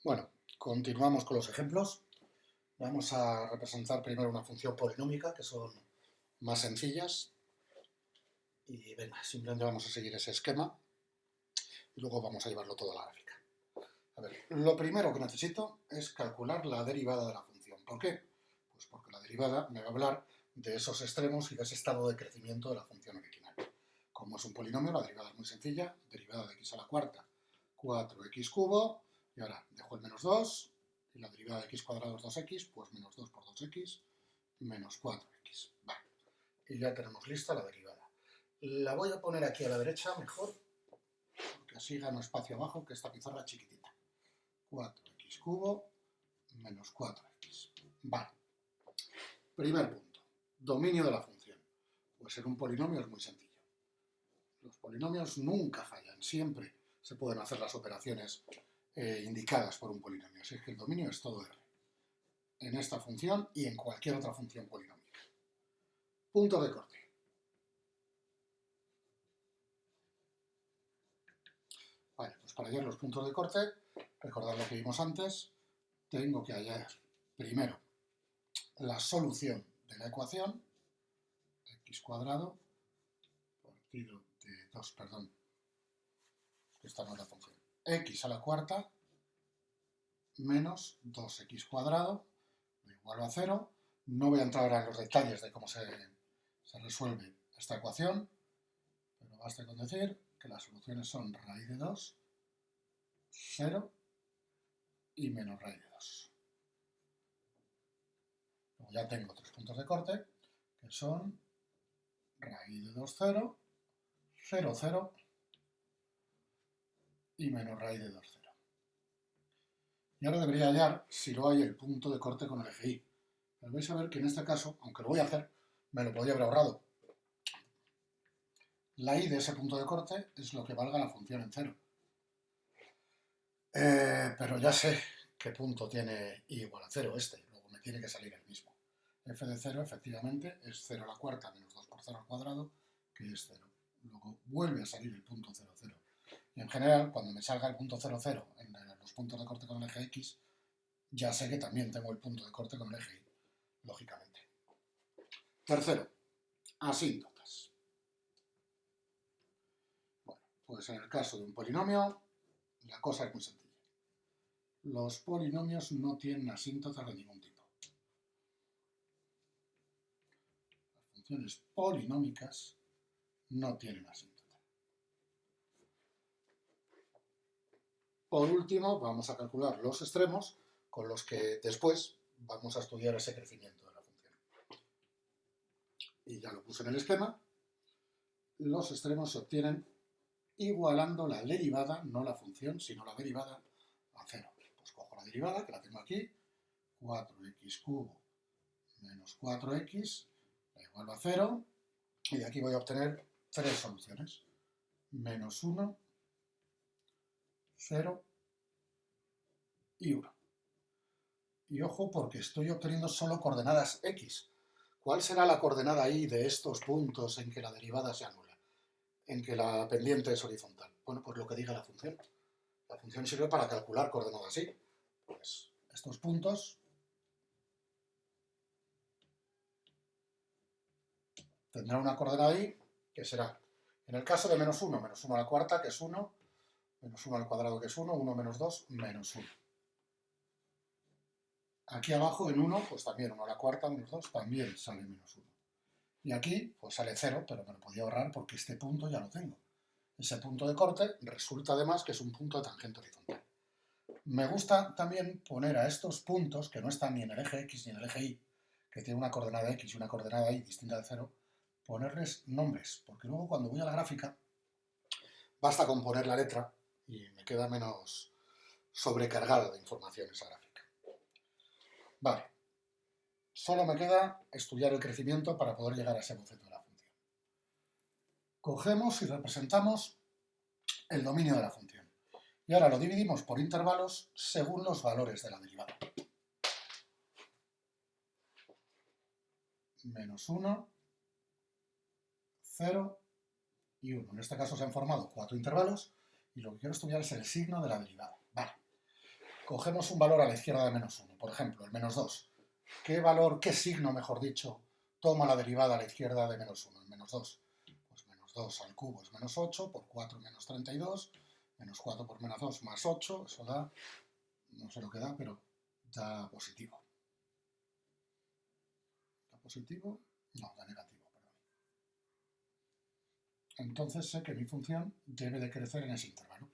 Bueno, continuamos con los ejemplos. Vamos a representar primero una función polinómica, que son más sencillas. Y venga, simplemente vamos a seguir ese esquema y luego vamos a llevarlo todo a la gráfica. A ver, lo primero que necesito es calcular la derivada de la función. ¿Por qué? Pues porque la derivada me va a hablar de esos extremos y de ese estado de crecimiento de la función original. Como es un polinomio, la derivada es muy sencilla. Derivada de x a la cuarta, 4x cubo. Y ahora dejo el menos 2. Y la derivada de x cuadrado es 2x, pues menos 2 por 2x, menos 4x. Vale. Y ya tenemos lista la derivada. La voy a poner aquí a la derecha mejor, porque así gano espacio abajo, que esta pizarra es chiquitita. 4x cubo menos 4x. Vale. Primer punto. Dominio de la función. Pues en un polinomio es muy sencillo. Los polinomios nunca fallan, siempre se pueden hacer las operaciones indicadas por un polinomio. Así es que el dominio es todo R. En esta función y en cualquier otra función polinómica. Punto de corte. Vale, pues para hallar los puntos de corte, recordad lo que vimos antes, tengo que hallar primero la solución de la ecuación, x cuadrado partido de 2, perdón, esta no es la función, x a la cuarta menos 2x cuadrado igual a 0. No voy a entrar ahora en los detalles de cómo se resuelve esta ecuación, pero basta con decir que las soluciones son raíz de 2, 0 y menos raíz de 2. Luego ya tengo tres puntos de corte, que son raíz de 2, 0, 0, 0 y menos raíz de 2, 0. Y ahora debería hallar si lo hay el punto de corte con el eje Y. Pero vais a ver que en este caso, aunque lo voy a hacer, me lo podría haber ahorrado. La Y de ese punto de corte es lo que valga la función en 0. Pero ya sé qué punto tiene Y igual a 0, luego me tiene que salir el mismo. F de 0 efectivamente es 0 a la cuarta menos 2 por 0 al cuadrado, que es 0. Luego vuelve a salir el punto 0, 0. Y en general, cuando me salga el punto 0, 0 en los puntos de corte con el eje X, ya sé que también tengo el punto de corte con el eje Y, lógicamente. Tercero, asíntotas. Bueno, pues en el caso de un polinomio, la cosa es muy sencilla. Los polinomios no tienen asíntotas de ningún tipo. Las funciones polinómicas no tienen asíntota. Por último, vamos a calcular los extremos con los que después vamos a estudiar ese crecimiento de la función. Y ya lo puse en el esquema. Los extremos se obtienen igualando la derivada, no la función, sino la derivada a 0. Pues cojo la derivada, que la tengo aquí, 4x cubo menos 4x, la igual a 0, y de aquí voy a obtener tres soluciones. Menos 1, 0 y 1. Y ojo, porque estoy obteniendo solo coordenadas x. ¿Cuál será la coordenada y de estos puntos en que la derivada se anula? En que la pendiente es horizontal. Bueno, pues lo que diga la función. La función sirve para calcular coordenadas y. Pues estos puntos tendrán una coordenada y que será, en el caso de menos 1 a la cuarta, que es 1, menos 1 al cuadrado, que es 1, 1 menos 2, menos 1. Aquí abajo en 1, pues también 1 a la cuarta menos 2, también sale menos 1. Y aquí, pues sale 0, pero me lo podía ahorrar porque este punto ya lo tengo. Ese punto de corte resulta además que es un punto de tangente horizontal. Me gusta también poner a estos puntos, que no están ni en el eje X ni en el eje Y, que tiene una coordenada X y una coordenada Y distinta de 0, ponerles nombres, porque luego cuando voy a la gráfica, basta con poner la letra y me queda menos sobrecargada de información esa gráfica. Vale. Solo me queda estudiar el crecimiento para poder llegar a ese boceto de la función. Cogemos y representamos el dominio de la función. Y ahora lo dividimos por intervalos según los valores de la derivada. Menos 1, 0 y 1. En este caso se han formado 4 intervalos y lo que quiero estudiar es el signo de la derivada. Vale. cogemos un valor a la izquierda de menos 1, por ejemplo, el menos 2. ¿Qué valor, qué signo, mejor dicho, toma la derivada a la izquierda de menos 1, el menos 2? Pues menos 2 al cubo es menos 8, por 4 menos 32, menos 4 por menos 2 más 8, eso da, no sé lo que da, pero da positivo. ¿Da positivo? No, da negativo, perdón. Entonces sé que mi función debe de crecer en ese intervalo.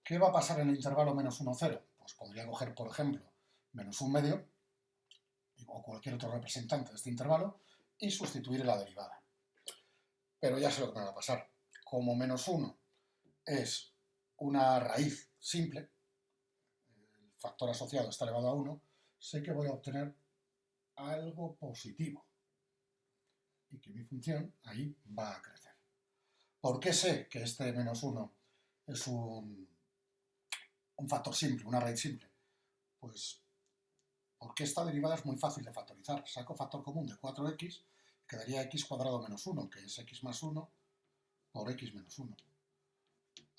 ¿Qué va a pasar en el intervalo menos 1, 0? Pues podría coger, por ejemplo, menos 1 medio, o cualquier otro representante de este intervalo, y sustituir la derivada. Pero ya sé lo que me va a pasar. Como menos 1 es una raíz simple, el factor asociado está elevado a 1, sé que voy a obtener algo positivo y que mi función ahí va a crecer. ¿Por qué sé que este menos 1 es un factor simple, una raíz simple? Pues porque esta derivada es muy fácil de factorizar. Saco factor común de 4x, quedaría x cuadrado menos 1, que es x más 1 por x menos 1.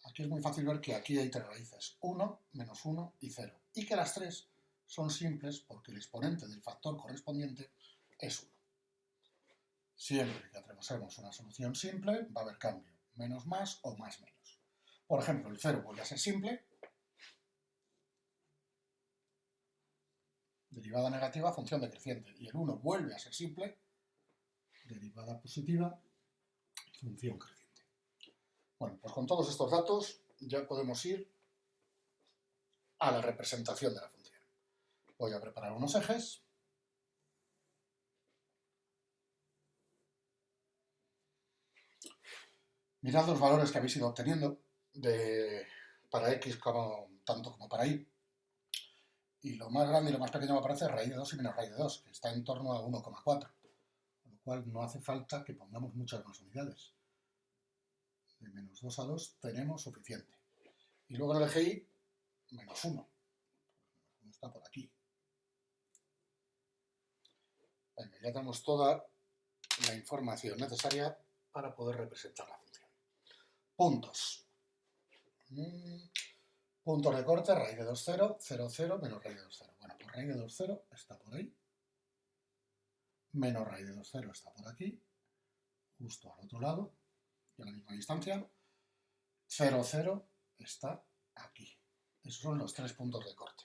Aquí es muy fácil ver que aquí hay tres raíces, 1, menos 1 y 0. Y que las tres son simples porque el exponente del factor correspondiente es 1. Siempre que atravesemos una solución simple, va a haber cambio, menos más o más menos. Por ejemplo, el 0 vuelve a ser simple, derivada negativa, función decreciente. Y el 1 vuelve a ser simple, derivada positiva, función creciente. Bueno, pues con todos estos datos ya podemos ir a la representación de la función. Voy a preparar unos ejes. Mirad los valores que habéis ido obteniendo para x tanto como para y. Y lo más grande y lo más pequeño me aparece raíz de 2 y menos raíz de 2, que está en torno a 1,4. Con lo cual no hace falta que pongamos muchas más unidades. De menos 2 a 2 tenemos suficiente. Y luego en el eje y, menos 1. Está por aquí. Venga, ya tenemos toda la información necesaria para poder representar la función. Puntos. Puntos de corte, raíz de 2, 0, 0, 0, menos raíz de 2, 0. Bueno, pues raíz de 2, 0 está por ahí. Menos raíz de 2, 0 está por aquí. Justo al otro lado, y a la misma distancia. 0, 0 está aquí. Esos son los tres puntos de corte.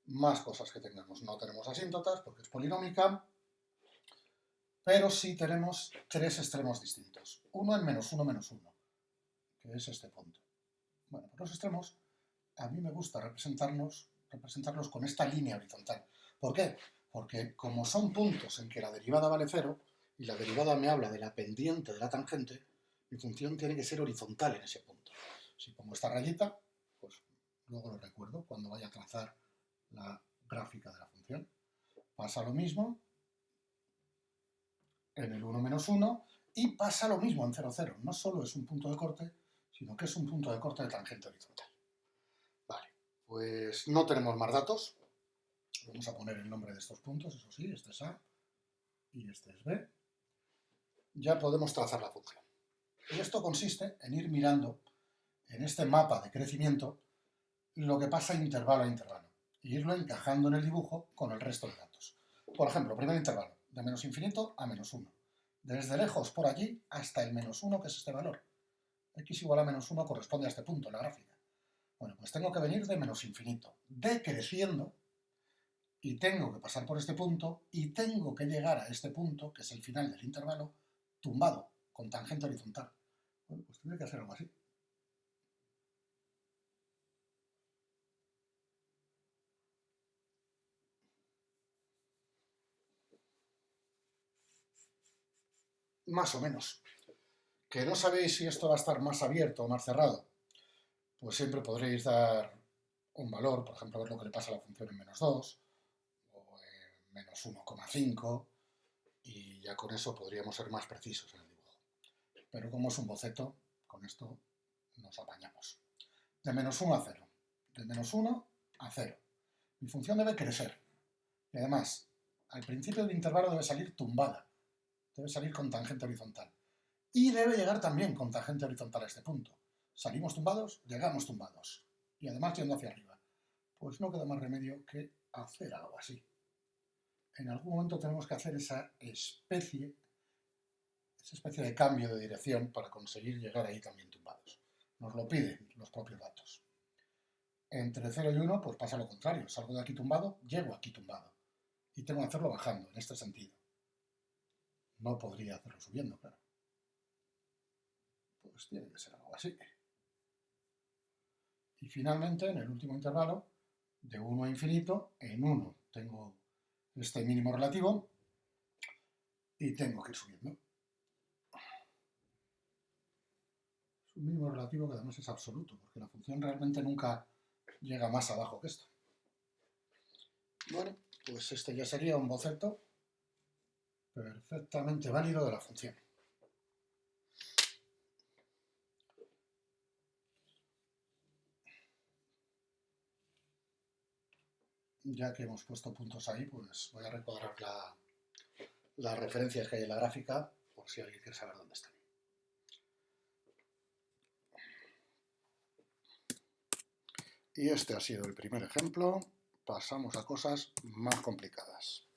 Más cosas que tengamos. No tenemos asíntotas porque es polinómica, pero sí tenemos tres extremos distintos. Uno en menos 1, menos 1, que es este punto. Bueno, pues los extremos a mí me gusta representarlos con esta línea horizontal. ¿Por qué? Porque como son puntos en que la derivada vale 0 y la derivada me habla de la pendiente de la tangente, mi función tiene que ser horizontal en ese punto. Si pongo esta rayita, pues luego lo recuerdo cuando vaya a trazar la gráfica de la función. Pasa lo mismo en el 1 menos 1 y pasa lo mismo en 0, 0. No solo es un punto de corte, sino que es un punto de corte de tangente horizontal. Vale, pues no tenemos más datos. Vamos a poner el nombre de estos puntos, eso sí, este es A y este es B. Ya podemos trazar la función. Y esto consiste en ir mirando en este mapa de crecimiento lo que pasa intervalo a intervalo e irlo encajando en el dibujo con el resto de datos. Por ejemplo, primer intervalo, de menos infinito a menos 1. Desde lejos por allí hasta el menos 1, que es este valor. X igual a menos 1 corresponde a este punto en la gráfica. Bueno, pues tengo que venir de menos infinito, decreciendo, y tengo que pasar por este punto, y tengo que llegar a este punto, que es el final del intervalo, tumbado, con tangente horizontal. Bueno, pues tendré que hacer algo así. Más o menos. ¿Que no sabéis si esto va a estar más abierto o más cerrado? Pues siempre podréis dar un valor, por ejemplo, ver lo que le pasa a la función en menos 2 o en menos 1,5 y ya con eso podríamos ser más precisos en el dibujo. Pero como es un boceto, con esto nos apañamos. De menos 1 a 0. De menos 1 a 0. Mi función debe crecer. Y además, al principio del intervalo debe salir tumbada. Debe salir con tangente horizontal. Y debe llegar también con tangente horizontal a este punto. Salimos tumbados, llegamos tumbados. y además yendo hacia arriba. Pues no queda más remedio que hacer algo así. En algún momento tenemos que hacer esa especie de cambio de dirección para conseguir llegar ahí también tumbados. Nos lo piden los propios datos. Entre 0 y 1, pues pasa lo contrario. Salgo de aquí tumbado, llego aquí tumbado. Y tengo que hacerlo bajando, en este sentido. No podría hacerlo subiendo, claro. Pues tiene que ser algo así. Y finalmente, en el último intervalo, de 1 a infinito, en 1 tengo este mínimo relativo y tengo que ir subiendo. Es un mínimo relativo que además es absoluto, porque la función realmente nunca llega más abajo que esto. Bueno, pues este ya sería un boceto perfectamente válido de la función. Ya que hemos puesto puntos ahí, pues voy a recuadrar las referencias que hay en la gráfica, por si alguien quiere saber dónde están. Y este ha sido el primer ejemplo. Pasamos a cosas más complicadas.